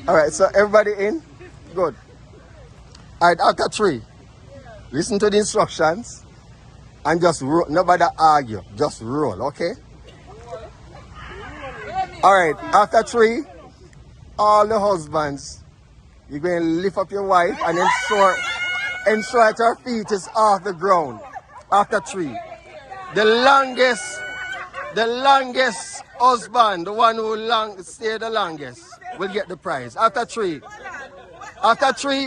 All right, so everybody in? Good. All right, after 3, listen to the instructions and just roll. Nobody argue, just roll, okay? All right, after 3, all the husbands, you're going to lift up your wife and ensure that her feet is off the ground. After 3, the longest husband, the one who stay the longest, will get the prize. After 3,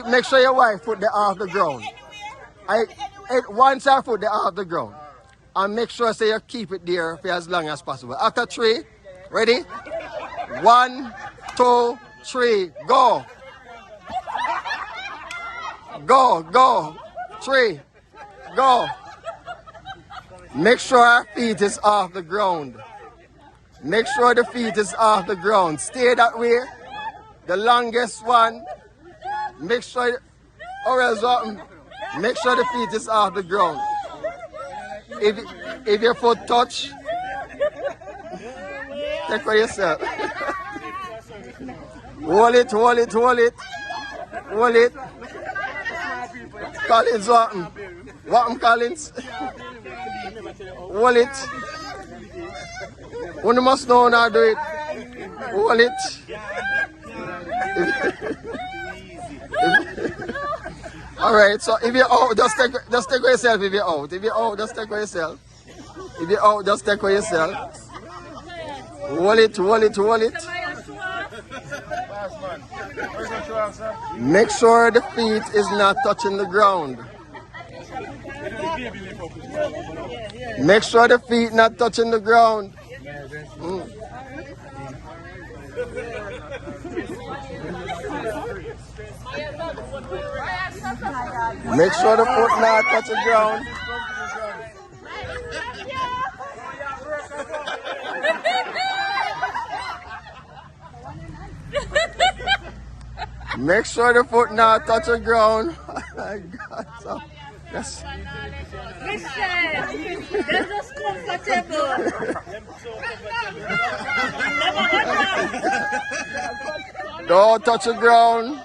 make sure your wife put the off the ground. Once I put the off the ground, and make sure you keep it there for as long as possible. After 3, ready? 1, 2, 3, go. Go. 3, go. Make sure our feet is off the ground. Make sure the feet is off the ground. Stay that way. The longest one. Make sure, or else make sure the feet is off the ground. If your foot touch, take for yourself. Hold it. Collins, what Collins? Hold it. One must know how to do it. Hold it. All right, so if you're out, just take for yourself. If you're out, just take for yourself. If you're out, just take for yourself. Hold it. Make sure the feet is not touching the ground. Make sure the feet not touching the ground. Make sure the foot not touch the ground. Make sure the foot not touch the ground. Oh my God. So, yes. Listen, they're just comfortable. Don't touch the ground.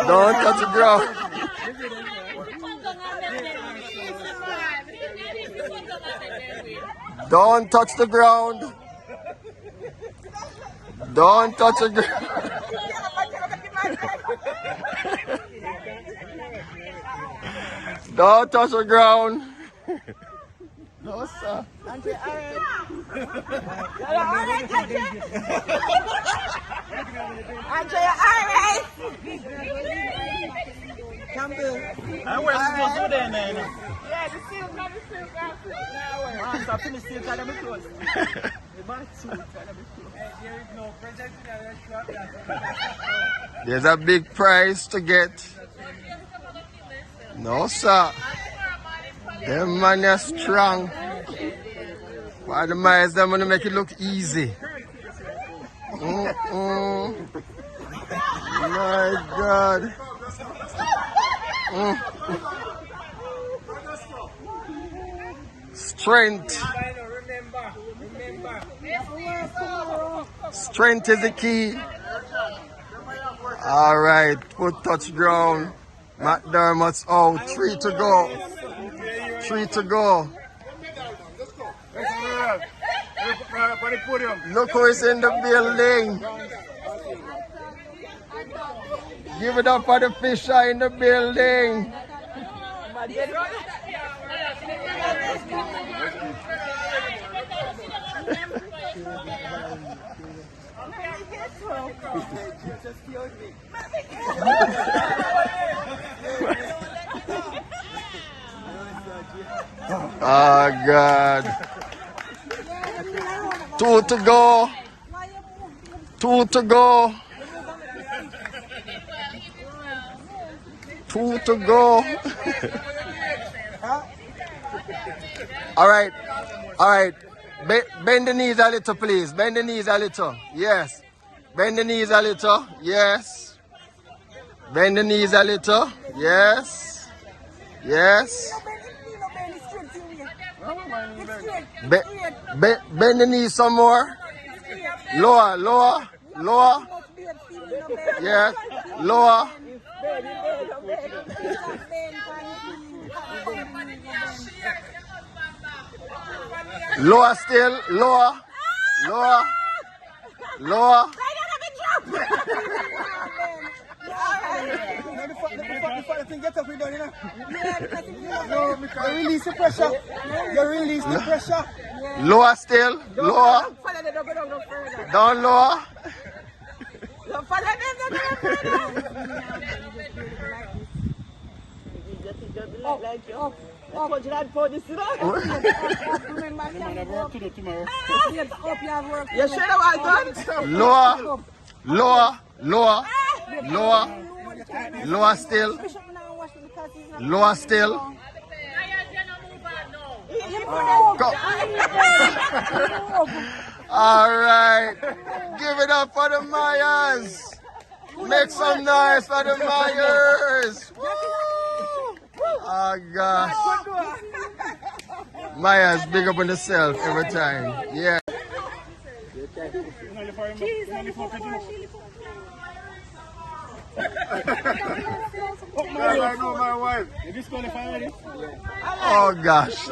Don't touch the ground. Don't touch the ground. Don't touch the ground. Don't touch the ground. No, sir. And where's the supposed to be then? Yeah, the seal, not the seal, now. So I finished the seal, trying to be close. The man too, trying to be close. There is no project in the restaurant. There's a big prize to get. No, sir. Them man are strong. Why the mice them want to make it look easy? My God. Strength. Strength is the key. All right, foot touch ground. McDermott's out. 3 to go. 3 to go. Look who is in the building. Give it up for the fisher in the building. Oh God. 2 to go. 2 to go. 2 to go. All right. All right. Bend the knees a little, please. Bend the knees a little. Yes. Bend the knees a little. Yes. Bend the knees a little. Yes. Yes. Bend the knees some more. Lower, lower, lower. Yes, lower. Lower still, lower, lower, lower. Get up, we done, you know? No, because you release the pressure. You release the pressure. Lower still, lower. Down lower. You should have done. Lower, lower, lower, lower, lower still, lower still. Go. All right, give it up for the Mayas. Make some noise for the Mayas. Oh gosh. Mayas big up on themselves every time. Yeah. Oh gosh.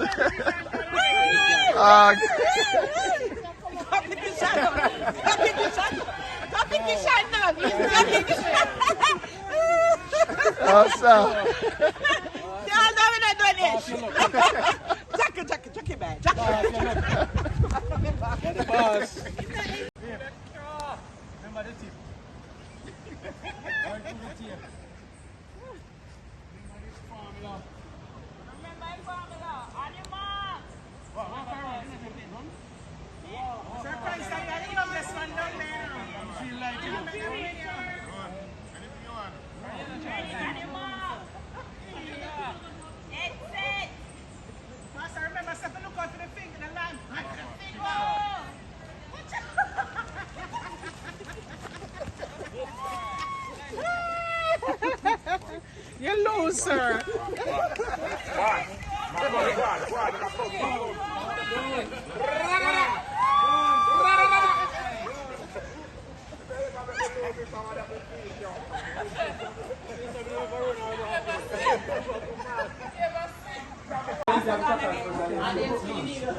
You loser.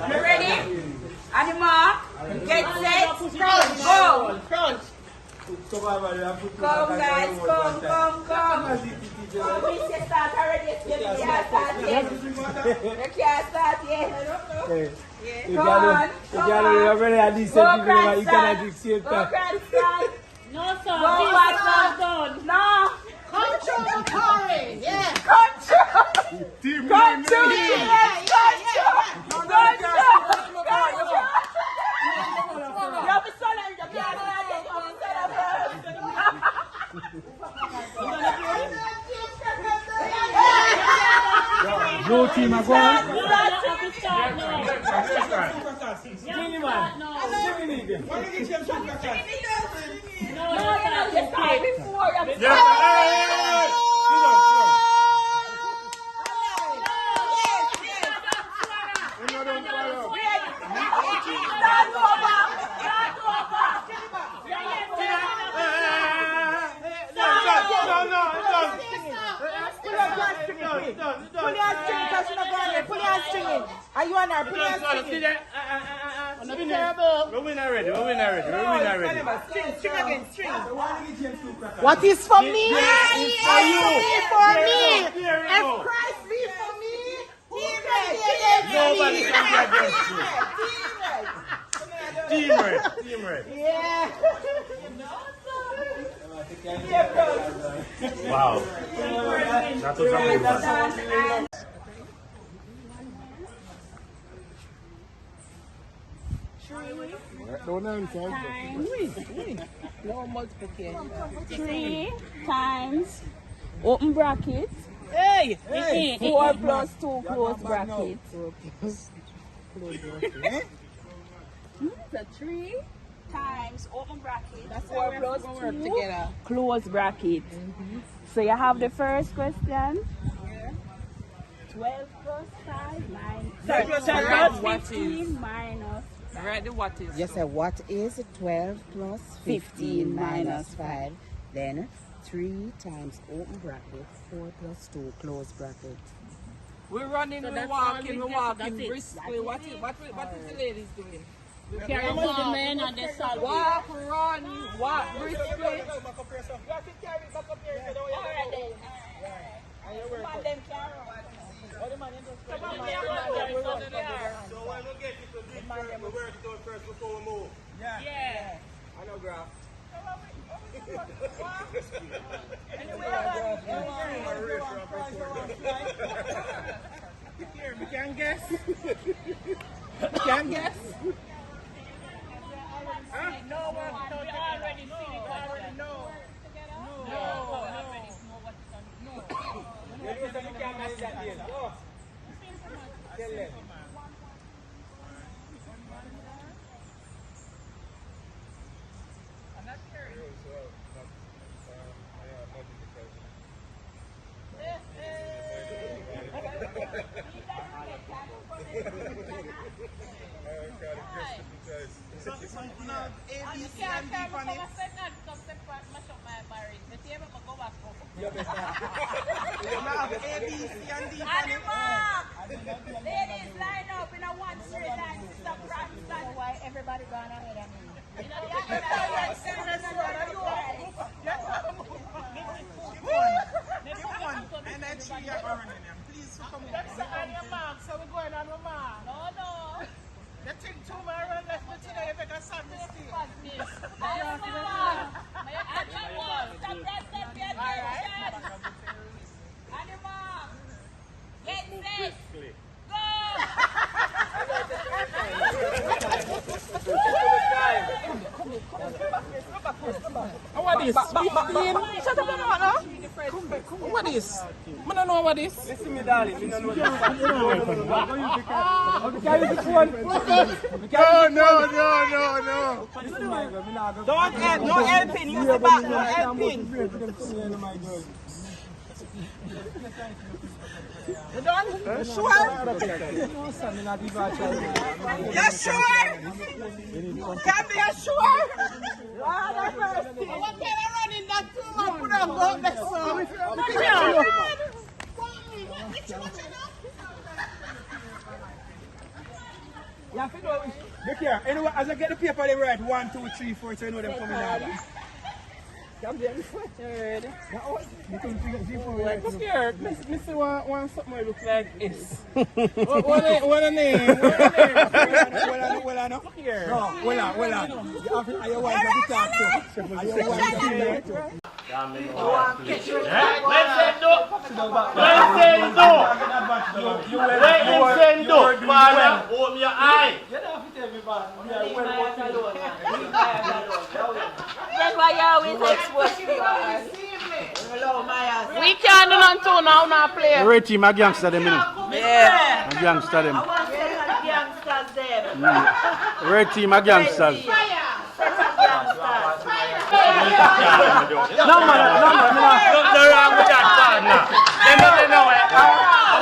You ready? Animal, get set, go! Come guys, come. We can start already, you can't start yet. You can't start yet. Come on. Go, grandson. No, sir. Go, Done. No. Control Corey. Yeah. Control. Control. Blue team, I go on. Are you on our pull your We win already. string. What is for me? It's for you. For me. Here we If go. Christ be for me, Nobody can be against you. Team red. yeah. Wow. That was a good one. No multiplication. 3 times open bracket. Hey! 4 plus 2 close bracket. So 3 times open bracket. 4 plus 2 close bracket. So you have the first question. 12 plus 5, 9. Sorry, Plus what 15 minus. Right, the what is? You say what is 12 plus 15 minus 5? Then 3 times open bracket, 4 plus 2 close bracket. We're running, we're walking briskly. What is the ladies doing? Carry the men on the side. Walk, run, walk briskly. Alright then. Come on, them carry. So when we get it to this first, we work it out first before we move. Yeah. I know, graph. Here, we can guess. We can guess. No, you already see it. No. Ladies, line up in a one straight line. Stop practicing. Why everybody gone ahead of me? You know, the other And then she are running them. Please come on. That's on your mom, so we're going on my mom. No. The thing too, my run left me today, if I can stop this thing. Stop your attention. Animal. Get this. Go. What is? Shut up, what is? I don't know what is. Listen me, darling. You don't know No. Don't help, no helping. Use the back, no helping. You done? Sure? You sure? Can be sure? What can I run in that too much? Put on go up next one. Look here, anyway, as I get the paper, they write 1, 2, 3, 4, so I know them coming out. Come there, third. Look here, Mr. Want something that look like S. What a name? Well, I know. Look here. No, well, are your wife to talk to? Are your wife to talk to? Open your eye. That's why you always expose me. We can't do nothing too now, not play. Red team, a gangster them, you know. Yeah. A gangster them. Youngsters them. Red team, a gangsters. No, man. Nothing wrong with that partner. They know it.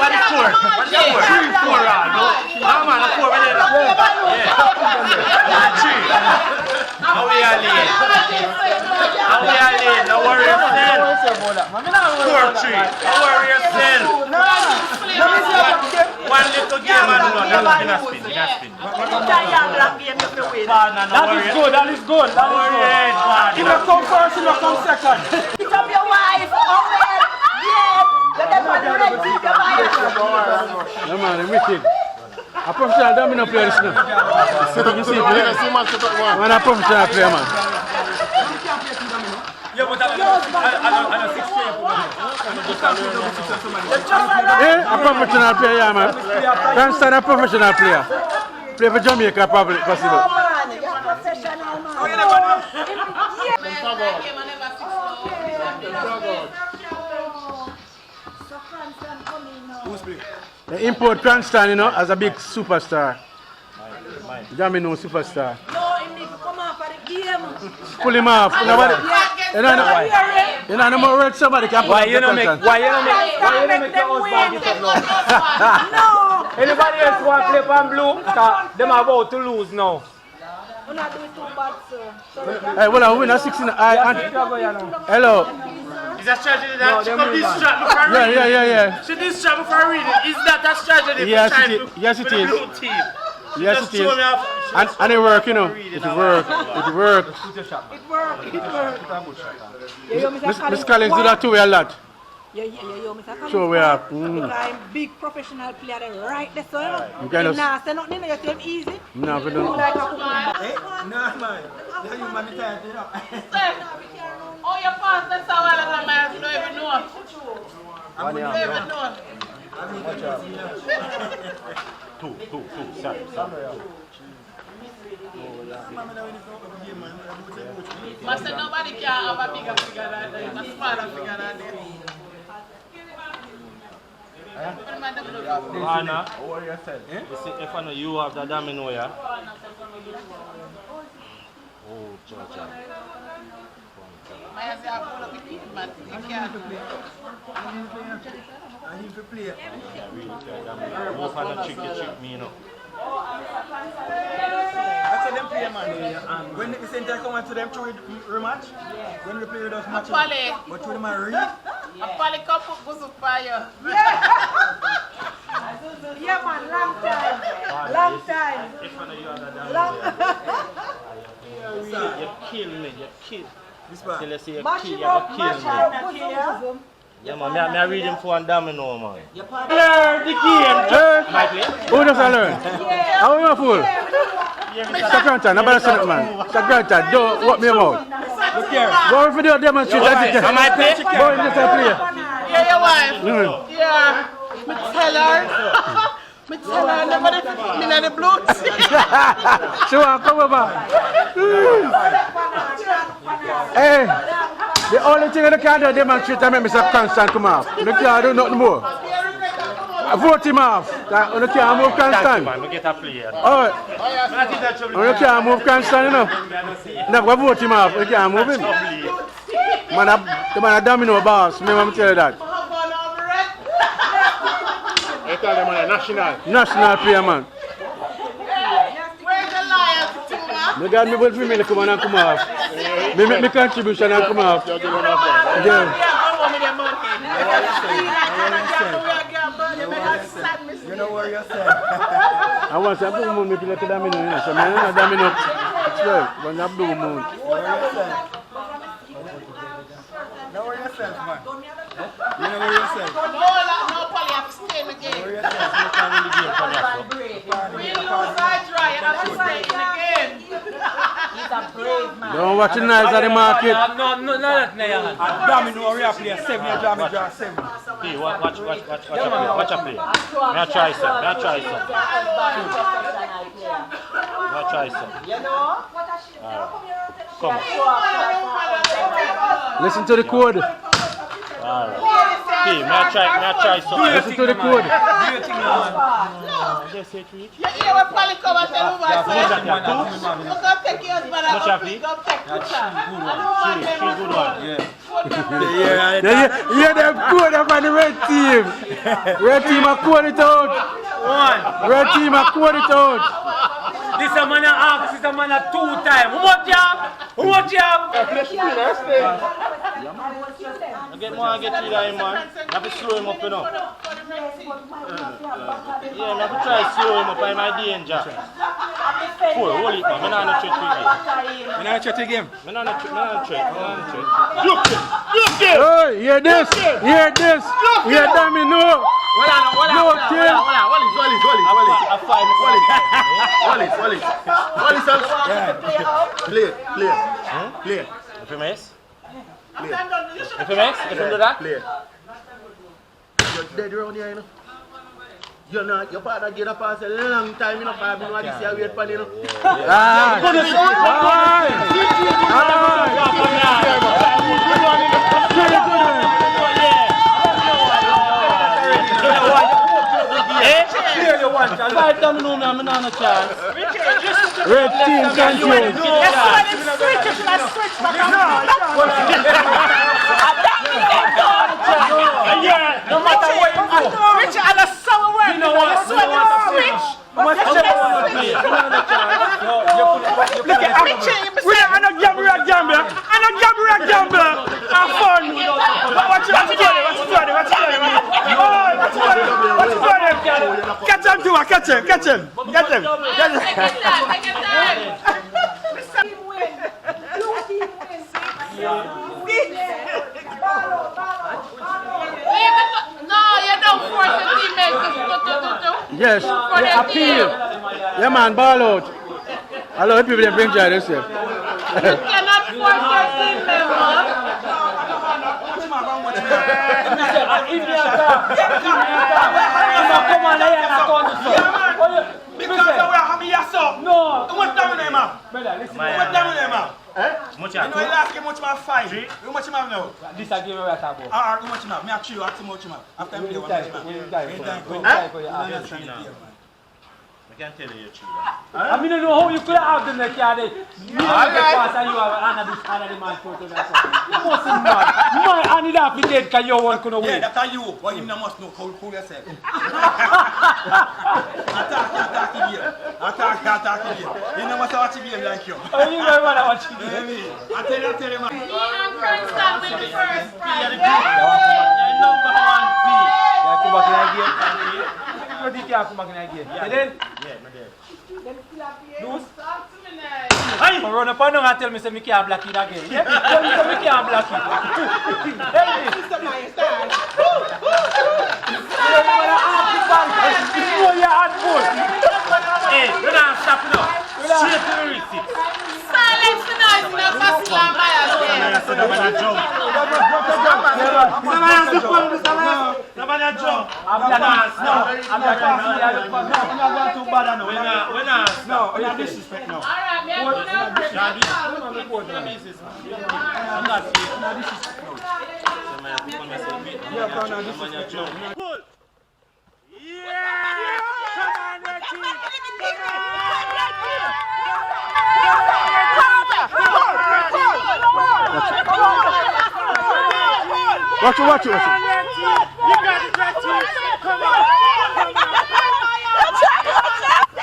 What is 4? What is 4? 4 round. No, man, 4. Yeah. 3. How we are late? No worry yourself. 4-3. No worry yourself. One little game and no, that's spin. That is good. You must come first, you must come second. Pick up your wife. No man, I'm wicked. A professional domino player this now. You see, man, a professional player, man. Yeah, but I'm a 6 A professional player, yeah, man. Can't stand a professional player. Play for Jamaica, probably possible. They import Cranston, you know, as a big superstar. Jamino superstar. No, he need to come out for the game. Pull him off. Nobody. You know, no more words somebody can Why you don't make your husband get up now? No. Anybody else want to play pan blue? Because them are about to lose now. We're not doing too bad, sir. Hey, well, I win a 16. Hello. Is that strategy that she come this strap before reading? Yeah. She this strap before reading. Is that a strategy Yes, for it is. Yes, it for the is. blue team? Yes, Just it is. show me off. And it work, you know. It work. Miss Collins do that too a lot. Yeah, Mr. Collins. So we are. I'm big professional player right there, so You kind of. nah, say nothing, you tell easy. No, we don't. Like a cucumber. No, man. Now you man be tired, you know. Oh, your pastor saw all of them, I don't even know. I don't even know. Two. Sorry. But say nobody can have a bigger figure than them, a smaller figure than them. Anna, what you said? You see, if I know you have the domino here. Oh, Georgia. I say I pull up with people, man. You can't. I need to play. Yeah, really good domino. Most of the trick me, you know. That's how them play, man. When the center come to them through rematch, when they play with us match, but through them read. A poly cup of goes up for you. Yeah, man, long time. Long time. If I know you have the Long domino, you kill me, you kill. This part. Till you say you Mash kill, him you up, kill mash me. him up. Yeah, man, I read him for one domino, man. Learn the game. Who does I learn? How are you fool? Sakranta, nobody say it, man. Sakranta, don't walk me about. Look here. Go for the demonstration. Am I play? Go in just a play. Yeah, your wife. Yeah. Me tell her. Me tell her nobody put me in the blue. Sure, come over. Hey, the only thing I can do demonstrate to make Mr. Constant come off. You can't do nothing more. Vote him off. You can't move Constant. Man, we get a player. Oh, you can't move Constant, you know. Never vote him off. You can't move him. Man, the man a domino boss. Me want to tell you that. I call them a National player, man. Where's the lion, Tuma? Me got me vote for me to come on and come off. Me make my contribution and come off. Yeah. You know where you're saying. I want to blue moon make like a domino, you know. So man, a domino. It's well, when a blue moon. Know where you're saying, man. You know where you're saying. No, Polly, have to stay in the game. Where you're saying. We lose, I try, you have to stay in the game. He's a brave man. Don't watch the knives at the market. No, domino, we are playing 7 years, domino, 7. Hey, watch a play. May I try some. You know? Come. Listen to the code. Alright. Hey, may I try some. Listen to the code. Just say 3. You hear what Polly come and tell me about Much it? You come take your husband Much out. of it? Come take picture. Three good one. Yeah, them code up on the red team. Red team a code it out. Red team a code it out. This a man a half, this a man a 2 times. What job? I get more, I get 3 that man. I have to slow him up, you know. Yeah, I have to try to slow him up, I'm in danger. Hold it, man. I'm not a threat again. I'm not a threat. Look it! Hey, hear this. Hear domino. No kill. Play. If you miss? If you do that? Play. You're dead around here, you know. You're not, your father get a pass a long time, you know, for me, this year wait for you, know. one chance. By the time you know me, I'm not a chance. Red team control. Yeah, no matter what you do. Rich and a sour word. You know what? You swallow switch. Look at I'm not gambler. I'm not gambler. Have fun. What's the Catch him, Tua. Catch him. No, you don't force the teammates to. Yes, they appeal. Yeah, man, ball out. I love people that bring joy this year. You cannot force your team member. Because we are having your son. No. How much time you have? Brother, listen. How much time you have? Much You know, you ask him much more 5. How much you have now? This I give you a table. How much you have? Me ask you, ask him how much you have. After me, how much you have? I can't tell you true. I mean, you know how you could have done that, yeah. You know, because you have another man photo. You must be mad. Man, I need to be dead because you want to win. Yeah, that's you. But him must know how cool yourself. Attack again. You know what's watching game like you. Oh, you know what I watch you. I tell you, man. Me and Cranston with the first prize. Number 1 P. Yeah, come back in again. You can't come back in again. Yeah, then? Yeah, my dad. Lose? Hey! Run up and down and tell me say me can't block it again. Yeah? Tell me say me can't block it. Tell me. You know your hand full. Hey, we're not stopping now. Straight to the receipt. Silence the noise in the first slam by us. Somebody jump. I'm not too bad now. We're not. No, you have disrespect now. All right, me and you now break I'm it down. Pull. Watch it. You got it, right here. Come on.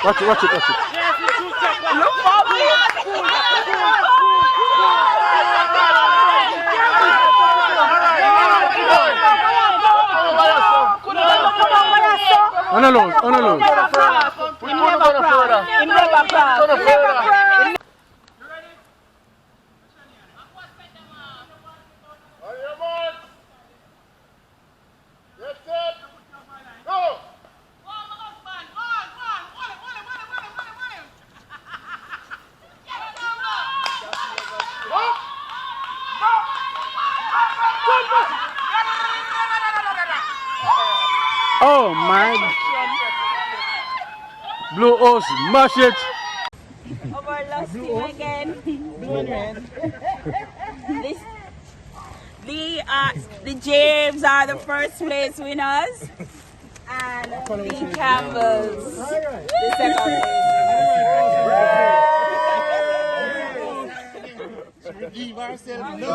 Watch it. Yes, we shoot that On alone. We never cross. Oh my. Blue Horse, mash it. Over last team again. Blue and red. The James are the first place winners. And the Campbells, the second place. Give ourselves no.